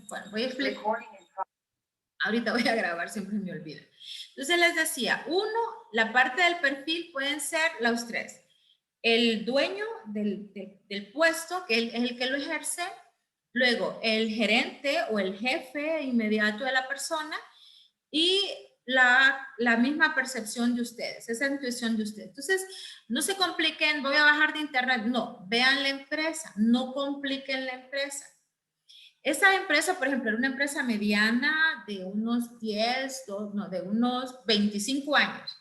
bueno, voy a explicar. Ahorita voy a grabar, siempre me olvida. Entonces les decía, uno, la parte del perfil pueden ser los tres. El dueño del puesto, que es el que lo ejerce, luego el gerente o el jefe inmediato de la persona y la misma percepción de ustedes, esa intuición de ustedes. Entonces, no se compliquen, voy a bajar de internet, no, vean la empresa, no compliquen la empresa. Esa empresa, por ejemplo, era una empresa mediana de unos 10, no, de unos 25 años.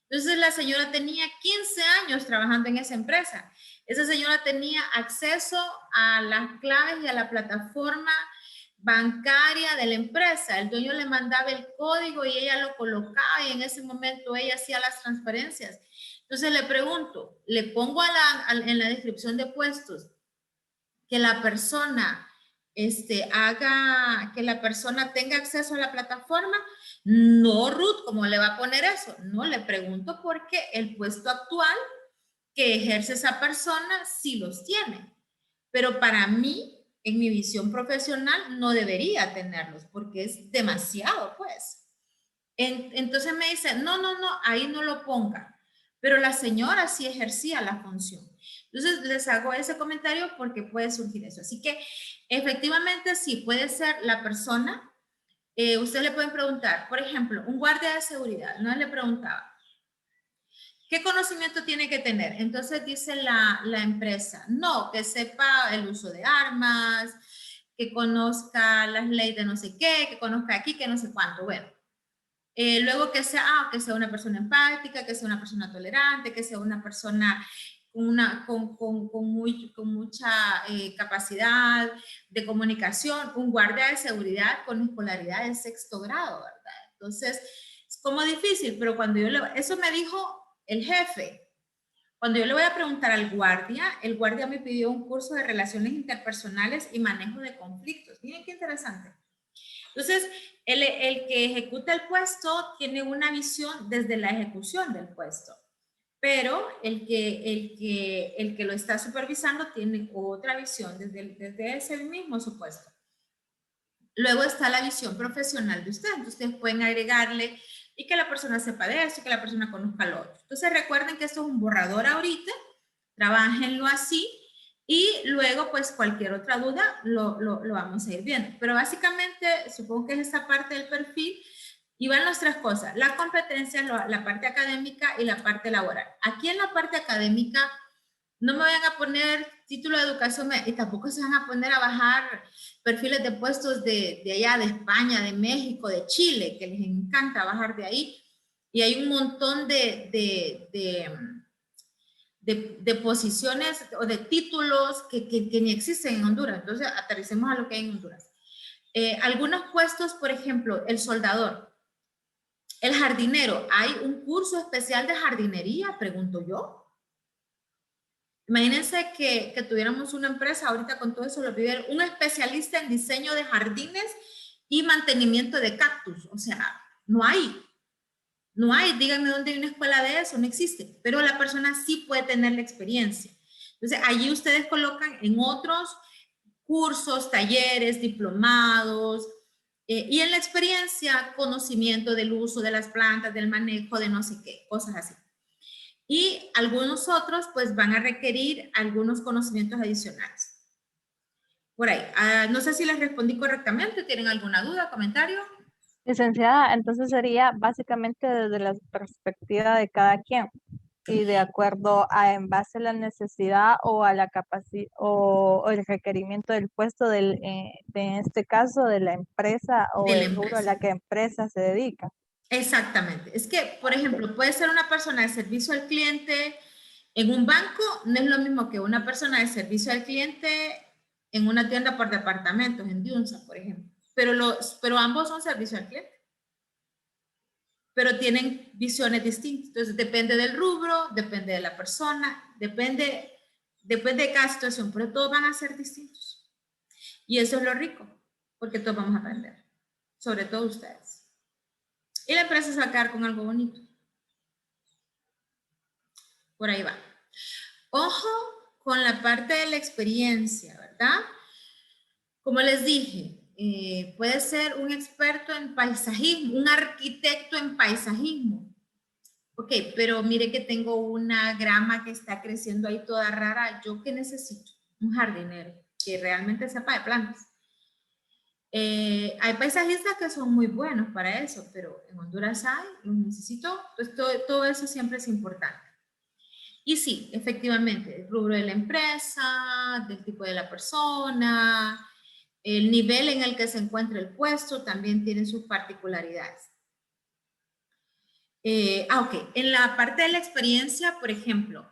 Entonces la señora tenía 15 años trabajando en esa empresa. Esa señora tenía acceso a las claves y a la plataforma bancaria de la empresa. El dueño le mandaba el código y ella lo colocaba y en ese momento ella hacía las transferencias. Entonces le pregunto, le pongo en la descripción de puestos que la persona haga que la persona tenga acceso a la plataforma. No, Ruth, ¿cómo le va a poner eso? No, le pregunto porque el puesto actual que ejerce esa persona sí los tiene. Pero para mí, en mi visión profesional, no debería tenerlos porque es demasiado, pues. Entonces me dice, no, ahí no lo ponga. Pero la señora sí ejercía la función. Entonces les hago ese comentario porque puede surgir eso. Así que efectivamente sí, puede ser la persona. Ustedes le pueden preguntar, por ejemplo, un guardia de seguridad, no le preguntaba, ¿qué conocimiento tiene que tener? Entonces dice la empresa, no, que sepa el uso de armas, que conozca las leyes de no sé qué, que conozca aquí, que no sé cuánto. Bueno, luego que sea una persona empática, que sea una persona tolerante, que sea una persona con mucha capacidad de comunicación, un guardia de seguridad con escolaridad de 6º grado, ¿verdad? Entonces, es como difícil, pero cuando eso me dijo el jefe. Cuando yo le voy a preguntar al guardia, el guardia me pidió un curso de relaciones interpersonales y manejo de conflictos. Miren qué interesante. Entonces, el que ejecuta el puesto tiene una visión desde la ejecución del puesto, pero el que lo está supervisando tiene otra visión desde ese mismo supuesto. Luego está la visión profesional de ustedes. Ustedes pueden agregarle y que la persona sepa de eso, que la persona conozca lo otro. Entonces recuerden que esto es un borrador ahorita, trabájenlo así y luego pues cualquier otra duda lo vamos a ir viendo. Pero básicamente supongo que es esta parte del perfil y van las tres cosas, la competencia, la parte académica y la parte laboral. Aquí en la parte académica no me vayan a poner título de educación y tampoco se van a poner a bajar perfiles de puestos de allá, de España, de México, de Chile, que les encanta bajar de ahí. Y hay un montón de posiciones o de títulos que ni existen en Honduras. Entonces, aterricemos a lo que hay en Honduras. Algunos puestos, por ejemplo, el soldador, el jardinero. ¿Hay un curso especial de jardinería? Pregunto yo. Imagínense que tuviéramos una empresa ahorita con todo eso, lo pidieron, un especialista en diseño de jardines y mantenimiento de cactus. O sea, no hay. No hay, díganme dónde hay una escuela de eso, no existe. Pero la persona sí puede tener la experiencia. Entonces, allí ustedes colocan en otros cursos, talleres, diplomados, y en la experiencia, conocimiento del uso de las plantas, del manejo de no sé qué, cosas así. Y algunos otros pues van a requerir algunos conocimientos adicionales. Por ahí, no sé si les respondí correctamente, ¿tienen alguna duda, comentario? Licenciada, entonces sería básicamente desde la perspectiva de cada quien y de acuerdo a en base a la necesidad o a la capacidad o el requerimiento del puesto en este caso de la empresa o De la el rubro a empresa. la que empresa se dedica. Exactamente. Es que, por ejemplo, puede ser una persona de servicio al cliente en un banco, no es lo mismo que una persona de servicio al cliente en una tienda por departamentos, en Diunsa, por ejemplo. Pero ambos son servicio al cliente. Pero tienen visiones distintas. Entonces, depende del rubro, depende de la persona, depende de cada situación, pero todos van a ser distintos. Y eso es lo rico, porque todos vamos a aprender, sobre todo ustedes. Y la empresa se va a quedar con algo bonito. Por ahí va. Ojo con la parte de la experiencia, ¿verdad? Como les dije, puede ser un experto en paisajismo, un arquitecto en paisajismo. Ok, pero mire que tengo una grama que está creciendo ahí toda rara. ¿Yo qué necesito? Un jardinero que realmente sepa de plantas. Hay paisajistas que son muy buenos para eso, pero en Honduras hay, los necesito, pues todo eso siempre es importante. Y sí, efectivamente, el rubro de la empresa, del tipo de la persona, el nivel en el que se encuentra el puesto también tiene sus particularidades. Ok, en la parte de la experiencia, por ejemplo,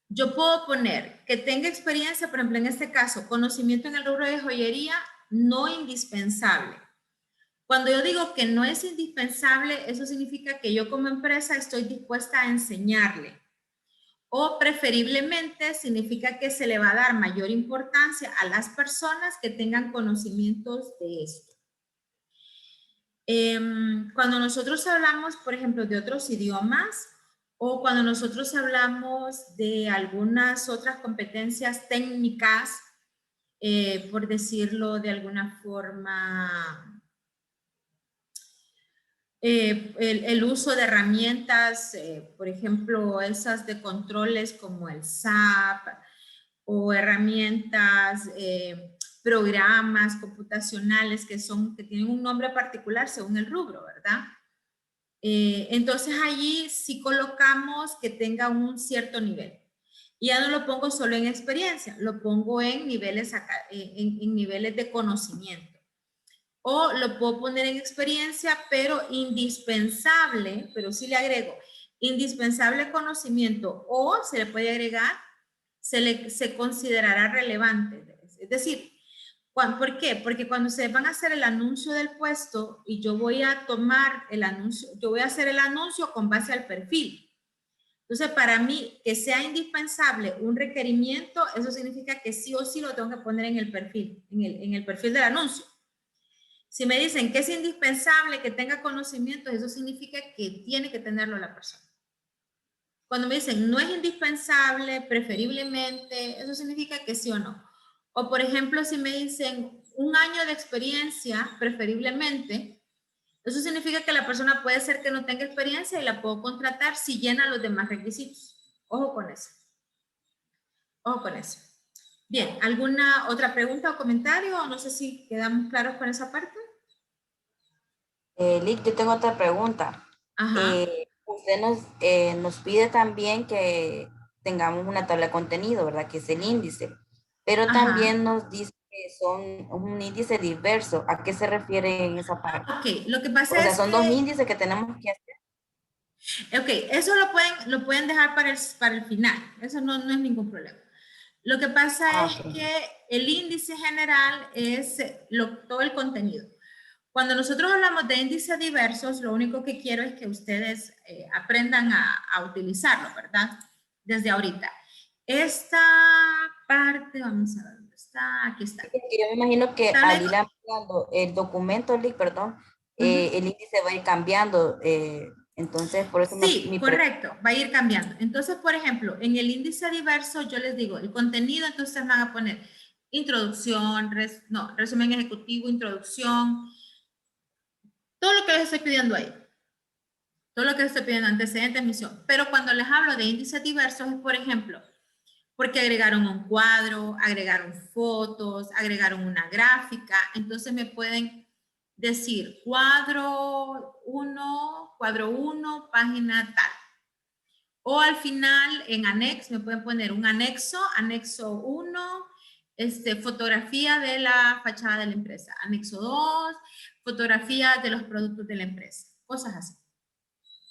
yo puedo poner que tenga experiencia, por ejemplo, en este caso, conocimiento en el rubro de joyería, no indispensable. Cuando yo digo que no es indispensable, eso significa que yo como empresa estoy dispuesta a enseñarle. O preferiblemente significa que se le va a dar mayor importancia a las personas que tengan conocimientos de esto. Cuando nosotros hablamos, por ejemplo, de otros idiomas o cuando nosotros hablamos de algunas otras competencias técnicas, por decirlo de alguna forma, el uso de herramientas, por ejemplo, esas de controles como el SAP o herramientas, programas computacionales que tienen un nombre particular según el rubro, ¿verdad? Entonces allí sí colocamos que tenga un cierto nivel. Y ya no lo pongo solo en experiencia, lo pongo en niveles, en niveles de conocimiento. O lo puedo poner en experiencia, pero indispensable, pero sí le agrego indispensable conocimiento, o se le puede agregar, se considerará relevante. Es decir, ¿por qué? Porque cuando ustedes van a hacer el anuncio del puesto y yo voy a tomar el anuncio, yo voy a hacer el anuncio con base al perfil. Entonces, para mí, que sea indispensable un requerimiento, eso significa que sí o sí lo tengo que poner en el perfil, en el perfil del anuncio. Si me dicen que es indispensable que tenga conocimientos, eso significa que tiene que tenerlo la persona. Cuando me dicen no es indispensable, preferiblemente, eso significa que sí o no. O por ejemplo, si me dicen un año de experiencia, preferiblemente, eso significa que la persona puede ser que no tenga experiencia y la puedo contratar si llena los demás requisitos. Ojo con eso. Ojo con eso. Bien, ¿alguna otra pregunta o comentario? No sé si quedamos claros con esa parte. Lick, yo tengo otra pregunta. Ajá. Usted nos pide también que tengamos una tabla de contenido, ¿verdad? Que es el índice. Pero Ajá. también nos dice que son un índice diverso. ¿A qué se refiere en esa parte? Ok, lo que pasa O sea, es son dos que, índices que tenemos que hacer. ok, eso lo pueden dejar para el final, eso no es ningún problema. Lo que pasa Ah, es ok. que el índice general es todo el contenido. Cuando nosotros hablamos de índices diversos, lo único que quiero es que ustedes aprendan a utilizarlo, ¿verdad? Desde ahorita. Esta parte, vamos a ver dónde está, aquí está. Sí, porque yo me imagino que Tabla al de ir ampliando el documento, Lick, perdón, Ujú. el índice va a ir cambiando. Entonces, por eso Sí, mi pregunta. correcto, va a ir cambiando. Entonces, por ejemplo, en el índice diverso, yo les digo, el contenido, entonces van a poner introducción, resumen ejecutivo, introducción, todo lo que les estoy pidiendo ahí, todo lo que les estoy pidiendo, antecedentes, misión. Pero cuando les hablo de índices diversos es, por ejemplo, porque agregaron un cuadro, agregaron fotos, agregaron una gráfica, entonces me pueden decir cuadro 1, página tal. O al final, en anexo, me pueden poner un anexo 1, fotografía de la fachada de la empresa. Anexo 2, fotografía de los productos de la empresa. Cosas así.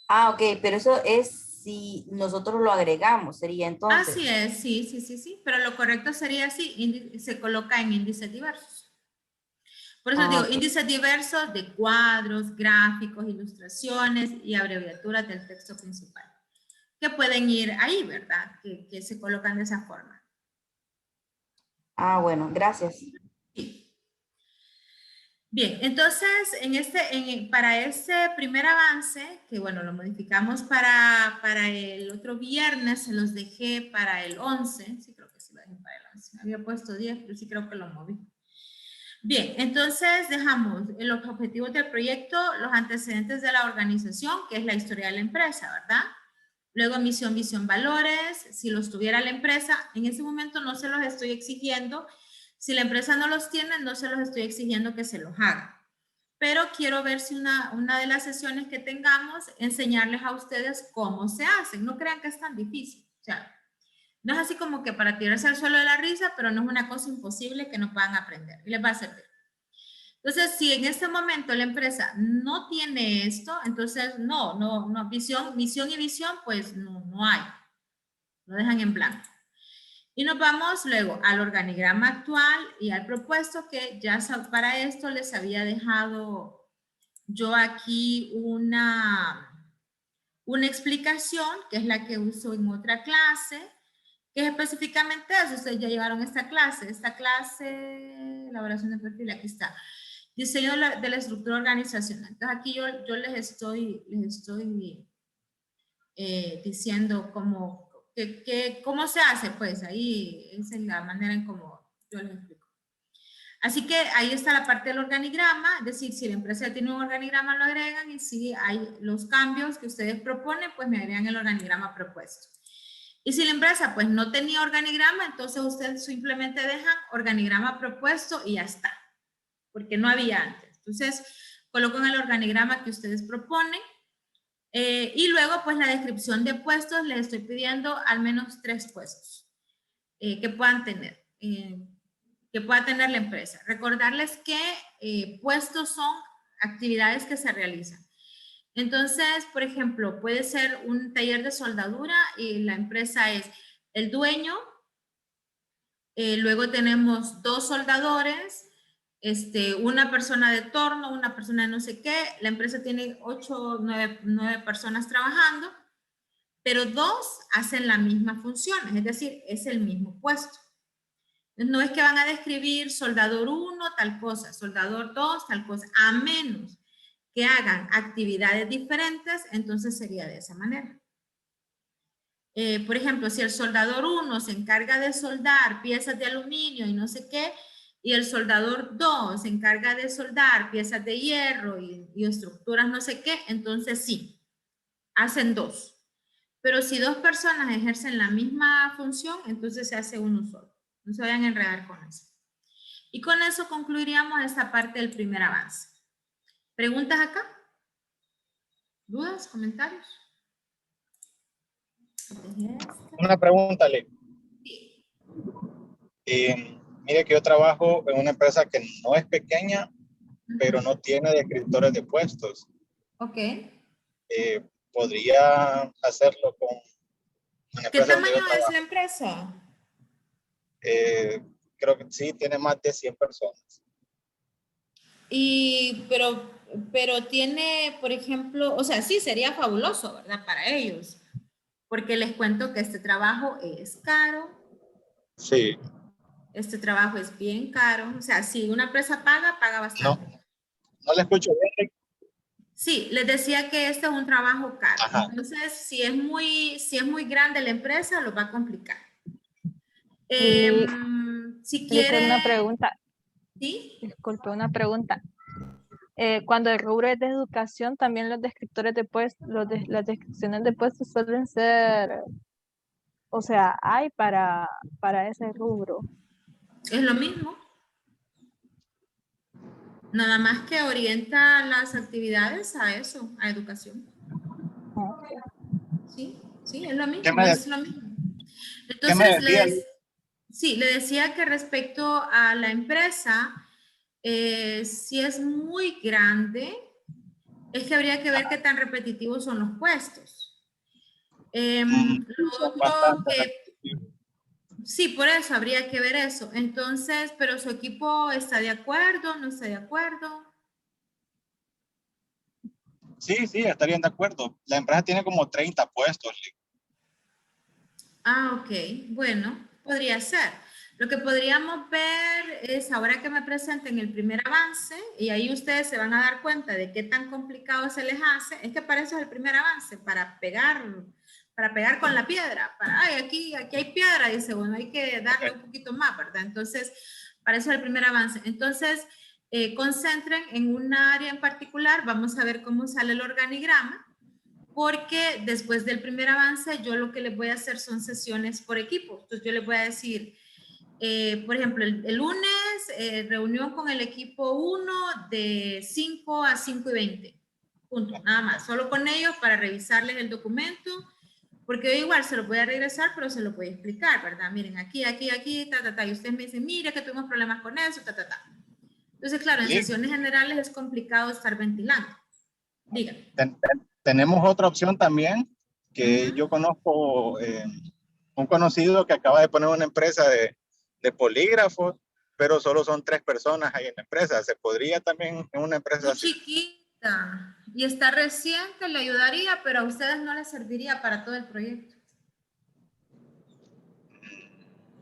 Ah, ok, pero eso es si nosotros lo agregamos, sería Así entonces. es, sí. Pero lo correcto sería así, se coloca en índices diversos. Por eso Ah, digo, ok. índices diversos de cuadros, gráficos, ilustraciones y abreviaturas del texto principal. Que pueden ir ahí, ¿verdad? Que se colocan de esa forma. Ah, bueno, gracias. Sí. Bien, entonces para ese primer avance, que bueno, lo modificamos para el otro viernes, se los dejé para el 11, sí creo que sí lo dejé para el 11, había puesto 10, pero sí creo que lo moví. Bien, entonces dejamos los objetivos del proyecto, los antecedentes de la organización, que es la historia de la empresa, ¿verdad? Luego misión, visión, valores. Si los tuviera la empresa, en ese momento no se los estoy exigiendo. Si la empresa no los tiene, no se los estoy exigiendo que se los haga. Pero quiero ver si una de las sesiones que tengamos, enseñarles a ustedes cómo se hacen. No crean que es tan difícil. O sea, no es así como que para tirarse al suelo de la risa, pero no es una cosa imposible que no puedan aprender. Y les va a servir. Entonces, si en este momento la empresa no tiene esto, entonces no, misión y visión, pues no hay. Lo dejan en blanco. Y nos vamos luego al organigrama actual y al propuesto, que ya para esto les había dejado yo aquí una explicación, que es la que uso en otra clase, que es específicamente eso. Ustedes ya llevaron esta clase, elaboración de perfil, aquí está. Diseño de la estructura organizacional. Entonces aquí yo les estoy diciendo cómo se hace, pues ahí es en la manera en cómo yo les explico. Así que ahí está la parte del organigrama, es decir, si la empresa tiene un organigrama lo agregan, y si hay los cambios que ustedes proponen, pues me agregan el organigrama propuesto. Y si la empresa pues no tenía organigrama, entonces ustedes simplemente dejan organigrama propuesto y ya está, porque no había antes. Entonces colocan el organigrama que ustedes proponen. Y luego, pues la descripción de puestos, les estoy pidiendo al menos 3 puestos que puedan tener, que pueda tener la empresa. Recordarles que puestos son actividades que se realizan. Entonces, por ejemplo, puede ser un taller de soldadura y la empresa es el dueño, luego tenemos 2 soldadores, una persona de torno, una persona de no sé qué. La empresa tiene 8, 9 personas trabajando, pero 2 hacen la misma función, es decir, es el mismo puesto. No es que van a describir soldador 1 tal cosa, soldador 2 tal cosa, a menos que hagan actividades diferentes, entonces sería de esa manera. Por ejemplo, si el soldador 1 se encarga de soldar piezas de aluminio y no sé qué, y el soldador 2 se encarga de soldar piezas de hierro y estructuras no sé qué, entonces sí, hacen 2. Pero si 2 personas ejercen la misma función, entonces se hace uno solo. No se vayan a enredar con eso. Y con eso concluiríamos esta parte del primer avance. ¿Preguntas acá? ¿Dudas? ¿Comentarios? Una pregunta, Le. Sí. Mire que yo trabajo en una empresa que no es pequeña, pero no tiene descriptores de puestos. Ok. ¿Podría hacerlo con una ¿Qué empresa donde yo tamaño es trabajo? la empresa? Creo que sí, tiene más de 100 personas. Pero tiene, por ejemplo, o sea, sí, sería fabuloso, ¿verdad? Para ellos. Porque les cuento que este trabajo es caro. Sí. Este trabajo es bien caro. O sea, si una empresa paga, paga bastante. No le escucho bien. Sí, les decía que este es un trabajo caro. Ajá. Entonces, si es muy grande la empresa, lo va a complicar. Y Si le hice una quiere, pregunta, ¿sí? disculpe, una pregunta. Cuando el rubro es de educación, también los descriptores de puestos, las descripciones de puestos suelen ser, o sea, hay para ese rubro. Es lo mismo. Nada más que orienta las actividades a eso, a educación. Sí, sí, es lo mismo, es lo mismo. ¿Qué me Entonces, decía? le decía que respecto a la empresa, si es muy grande, es que habría que ver qué tan repetitivos son los puestos. Lo Son otro bastante que, repetitivos. sí, por eso habría que ver eso. Entonces, pero su equipo está de acuerdo, no está de acuerdo. Sí, estarían de acuerdo. La empresa tiene como 30 puestos. Ah, ok, bueno, podría ser. Lo que podríamos ver es, ahora que me presenten el primer avance, y ahí ustedes se van a dar cuenta de qué tan complicado se les hace. Es que para eso es el primer avance, para pegar con la piedra. Ay, aquí hay piedra, dice, bueno, hay que darle un poquito más, ¿verdad? Entonces, Para eso es el primer avance. Entonces, concentren en una área en particular. Vamos a ver cómo sale el organigrama, porque después del primer avance, yo lo que les voy a hacer son sesiones por equipo. Entonces, yo les voy a decir, por ejemplo, el lunes, reunión con el equipo 1 de 5 a 5:20. Punto, nada más. Solo con ellos para revisarles el documento, porque yo igual se lo voy a regresar, pero se lo voy a explicar, ¿verdad? Miren, aquí, y ustedes me dicen, mire que tuvimos problemas con eso, Entonces, claro, en sesiones generales es complicado estar ventilando. Díganme. Tenemos otra opción también, que yo conozco, un conocido que acaba de poner una empresa de polígrafos, pero solo son 3 personas ahí en la empresa. ¿Se podría también en una empresa Muy así? chiquita y está reciente, le ayudaría, pero a ustedes no les serviría para todo el proyecto.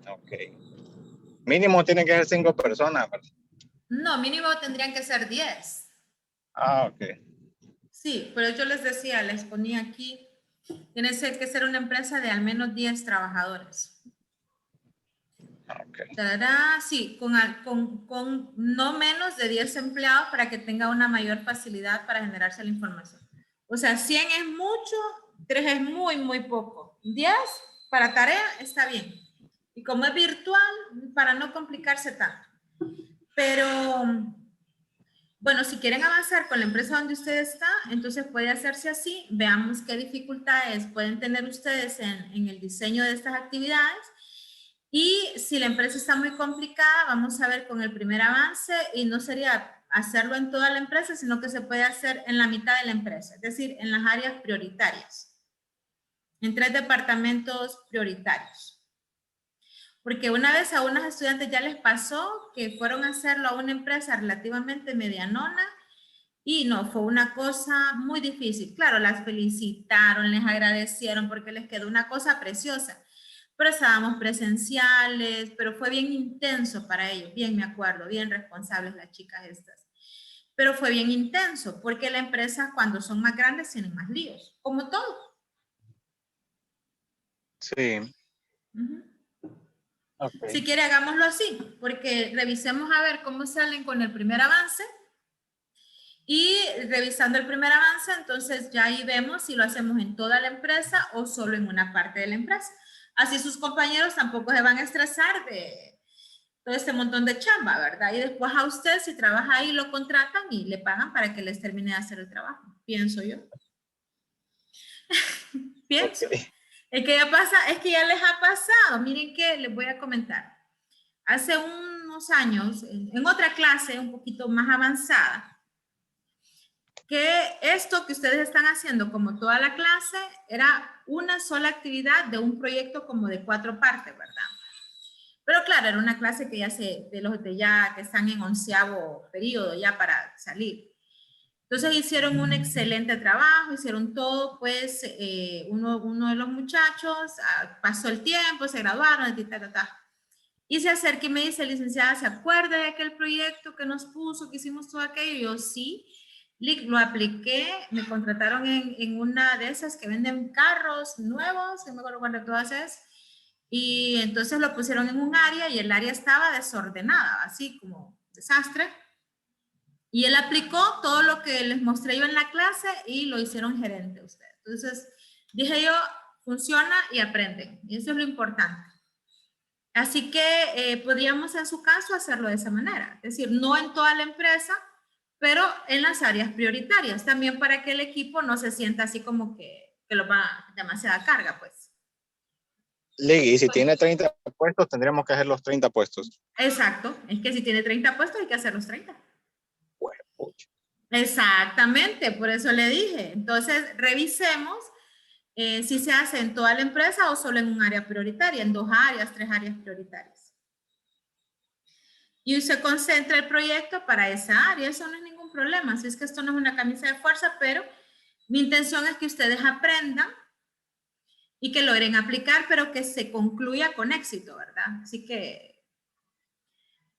Ok. Mínimo tienen que ser 5 personas, ¿verdad? No, mínimo tendrían que ser 10. Ah, ok. Sí, pero yo les decía, les ponía aquí, tiene que ser una empresa de al menos 10 trabajadores. Ok. Tará, sí, con no menos de 10 empleados para que tenga una mayor facilidad para generarse la información. O sea, 100 es mucho, 3 es muy, muy poco. 10 para tarea está bien. Y como es virtual, para no complicarse tanto. Pero, bueno, si quieren avanzar con la empresa donde usted está, entonces puede hacerse así. Veamos qué dificultades pueden tener ustedes en el diseño de estas actividades. Y si la empresa está muy complicada, vamos a ver con el primer avance, y no sería hacerlo en toda la empresa, sino que se puede hacer en la mitad de la empresa, es decir, en las áreas prioritarias, en 3 departamentos prioritarios. Porque una vez a unos estudiantes ya les pasó que fueron a hacerlo a una empresa relativamente medianona y no, fue una cosa muy difícil. Claro, las felicitaron, les agradecieron porque les quedó una cosa preciosa. Pero estábamos presenciales, pero fue bien intenso para ellos, bien me acuerdo, bien responsables las chicas estas. Pero fue bien intenso, porque la empresa cuando son más grandes tienen más líos, como todo. Sí. Okay. Si quiere, hagámoslo así, porque revisemos a ver cómo salen con el primer avance. Y revisando el primer avance, entonces ya ahí vemos si lo hacemos en toda la empresa o solo en una parte de la empresa. Así sus compañeros tampoco se van a estresar de todo este montón de chamba, ¿verdad? Y después a usted, si trabaja ahí, lo contratan y le pagan para que les termine de hacer el trabajo, pienso yo. Pienso. Okay. Es que ya les ha pasado. Miren que les voy a comentar. Hace unos años, en otra clase un poquito más avanzada, que esto que ustedes están haciendo como toda la clase era una sola actividad de un proyecto como de 4 partes, ¿verdad? Pero claro, era una clase que ya de los de ya que están en 11º periodo ya para salir. Entonces hicieron un excelente trabajo, hicieron todo, pues uno de los muchachos pasó el tiempo, se graduaron, y se acerca y me dice, licenciada, ¿se acuerda de aquel proyecto que nos puso, que hicimos todo aquello? Y yo, sí, lo apliqué, me contrataron en una de esas que venden carros nuevos, no me acuerdo cuál de todas es, y entonces lo pusieron en un área y el área estaba desordenada, así como desastre. Y él aplicó todo lo que les mostré yo en la clase y lo hicieron gerente ustedes. Entonces, dije yo, funciona y aprenden. Y eso es lo importante. Así que podríamos en su caso hacerlo de esa manera. Es decir, no en toda la empresa, pero en las áreas prioritarias. También para que el equipo no se sienta así como que lo va demasiada carga, pues. Liggy, si tiene 30 puestos, tendríamos que hacer los 30 puestos. Exacto. Es que si tiene 30 puestos, hay que hacer los 30. Bueno, pucha. Exactamente, por eso le dije. Entonces, revisemos si se hace en toda la empresa o solo en un área prioritaria, en 2 áreas, 3 áreas prioritarias. Y usted concentra el proyecto para esa área, eso no es ningún problema. Así es que esto no es una camisa de fuerza, pero mi intención es que ustedes aprendan y que logren aplicar, pero que se concluya con éxito, ¿verdad? Así que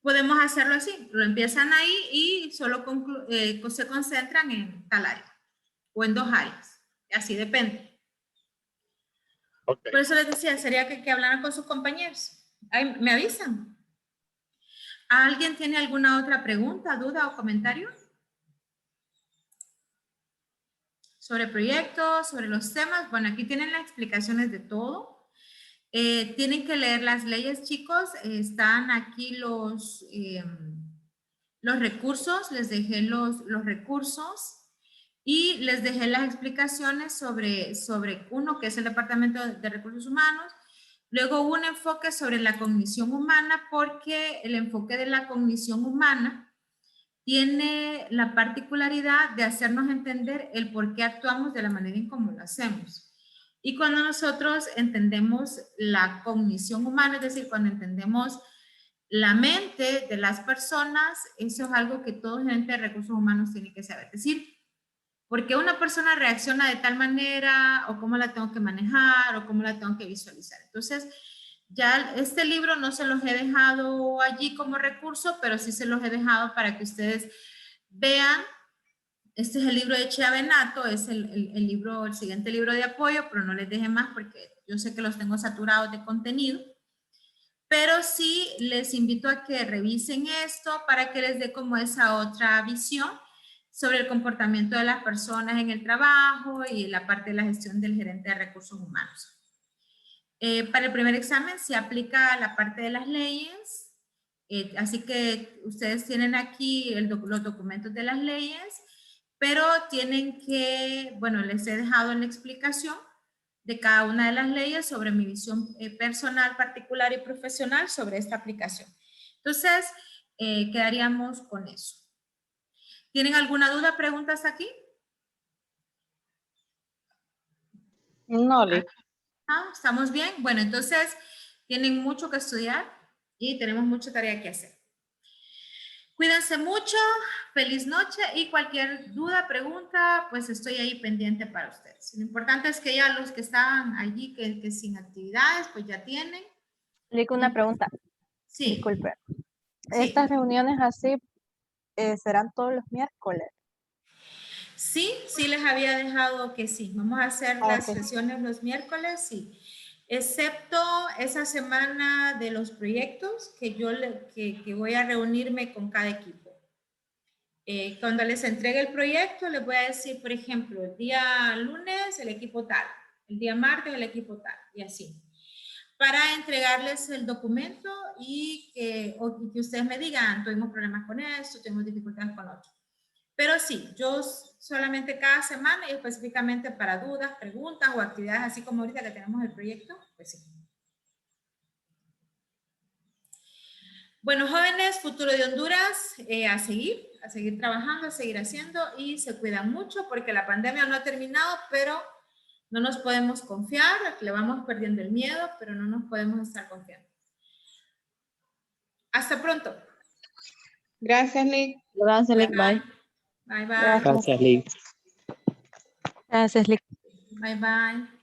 podemos hacerlo así. Lo empiezan ahí y solo se concentran en tal área o en 2 áreas. Así depende. Okay. Por eso les decía, sería que hablaran con sus compañeros. Ay, ¿me avisan? ¿Alguien tiene alguna otra pregunta, duda o comentario? Sobre proyectos, sobre los temas. Bueno, aquí tienen las explicaciones de todo. Tienen que leer las leyes, chicos. Están aquí los recursos. Les dejé los recursos. Y les dejé las explicaciones sobre uno, que es el Departamento de Recursos Humanos. Luego un enfoque sobre la cognición humana, porque el enfoque de la cognición humana tiene la particularidad de hacernos entender el por qué actuamos de la manera en cómo lo hacemos. Y cuando nosotros entendemos la cognición humana, es decir, cuando entendemos la mente de las personas, eso es algo que todo gerente de recursos humanos tiene que saber. Es decir, ¿por qué una persona reacciona de tal manera? ¿O cómo la tengo que manejar? ¿O cómo la tengo que visualizar? Entonces, ya este libro no se los he dejado allí como recurso, pero sí se los he dejado para que ustedes vean. Este es el libro de Chea Benato, es el siguiente libro de apoyo, pero no les deje más porque yo sé que los tengo saturados de contenido. Pero sí les invito a que revisen esto para que les dé como esa otra visión sobre el comportamiento de las personas en el trabajo y la parte de la gestión del gerente de recursos humanos. Para el primer examen se aplica la parte de las leyes, así que ustedes tienen aquí los documentos de las leyes, pero tienen que, bueno, les he dejado en la explicación de cada una de las leyes sobre mi visión personal, particular y profesional sobre esta aplicación. Entonces, quedaríamos con eso. ¿Tienen alguna duda, preguntas aquí? No, Liz. ¿Estamos bien? Bueno, entonces tienen mucho que estudiar y tenemos mucha tarea que hacer. Cuídense mucho, feliz noche y cualquier duda, pregunta, pues estoy ahí pendiente para ustedes. Lo importante es que ya los que estaban allí, que sin actividades, pues ya tienen. Liz, una pregunta. Sí. Disculpe. Sí. Estas reuniones así serán todos los miércoles. Sí, sí les había dejado que sí. Vamos a hacer las Ok. sesiones los miércoles, sí. Excepto esa semana de los proyectos que yo que voy a reunirme con cada equipo. Cuando les entregue el proyecto, les voy a decir, por ejemplo, el día lunes el equipo tal, el día martes el equipo tal, y así. Para entregarles el documento y que ustedes me digan, tuvimos problemas con esto, tuvimos dificultades con otro. Pero sí, yo solamente cada semana y específicamente para dudas, preguntas o actividades, así como ahorita que tenemos el proyecto, pues sí. Bueno, jóvenes, futuro de Honduras, a seguir trabajando, a seguir haciendo y se cuidan mucho porque la pandemia no ha terminado, pero no nos podemos confiar, le vamos perdiendo el miedo, pero no nos podemos estar confiando. Hasta pronto. Gracias, Liz. Gracias, Liz. Bye. Bye, bye. Gracias. Gracias, Liz. Gracias, Liz. Bye, bye.